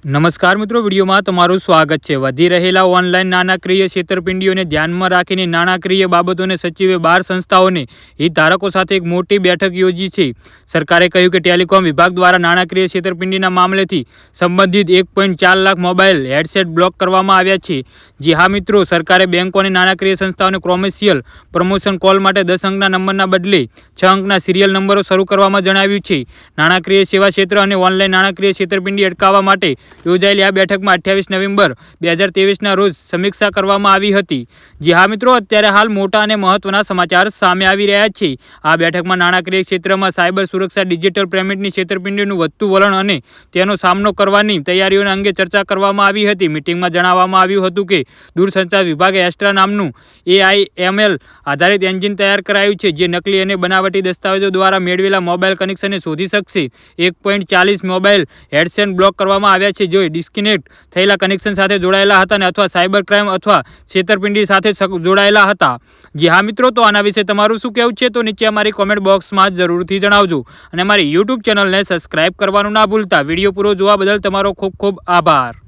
નમસ્કાર મિત્રો, વિડીયોમાં તમારું સ્વાગત છે। વધી રહેલા ઓનલાઈન નાણાકીય છેતરપિંડીઓને ધ્યાનમાં રાખીને નાણાકીય બાબતોને સચિવે 12 સંસ્થાઓને હિતધારકો સાથે એક મોટી બેઠક યોજી છે। સરકારે કહ્યું કે ટેલિકોમ વિભાગ દ્વારા નાણાકીય છેતરપિંડીના મામલેથી સંબંધિત 1.4 લાખ મોબાઈલ હેડસેટ બ્લોક કરવામાં આવ્યા છે। જી હા મિત્રો, સરકારે બેંકો અને નાણાકીય સંસ્થાઓને કોમર્શિયલ પ્રમોશન કોલ માટે 10 અંકના નંબરના બદલે 6 અંકના સિરિયલ નંબરો શરૂ કરવામાં જણાવ્યું છે। નાણાકીય સેવા ક્ષેત્ર અને ઓનલાઈન નાણાકીય છેતરપિંડી અટકાવવા માટે યોજાયેલી આ બેઠકમાં 28 નવેમ્બર 2023ના રોજ સમીક્ષા કરવામાં આવી હતી। જી હા મિત્રો, અત્યારે હાલ મોટા અને મહત્વના સમાચાર સામે આવી રહ્યા છે। આ બેઠકમાં નાણાકીય ક્ષેત્રમાં સાયબર સુરક્ષા, ડિજિટલ પેમેન્ટની છેતરપિંડીનું વધતું વલણ અને તેનો સામનો કરવાની તૈયારીઓ અંગે ચર્ચા કરવામાં આવી હતી। મીટિંગમાં જણાવવામાં આવ્યું હતું કે દૂરસંચાર વિભાગે એસ્ટ્રા નામનું AIML આધારિત એન્જિન તૈયાર કરાયું છે, જે નકલી અને બનાવટી દસ્તાવેજો દ્વારા મેળવેલા મોબાઈલ કનેક્શનને શોધી શકશે। 1.40 મોબાઈલ હેડસેટ બ્લોક કરવામાં આવ્યા છે જે ડિસ્કનેક્ટ થયેલા કનેક્શન સાથે જોડાયેલા હતા અને અથવા સાયબર ક્રાઇમ અથવા છેતરપિંડી સાથે જોડાયેલા હતા। જી હા મિત્રો, તો આના વિશે તમારું શું કહેવું છે તો નીચે અમારી કોમેન્ટ બોક્સમાં જરૂરથી જણાવજો અને અમારી YouTube ચેનલને સબસ્ક્રાઇબ કરવાનું ના ભૂલતા। વિડીયો પૂરો જોવા બદલ તમારો ખૂબ ખૂબ આભાર।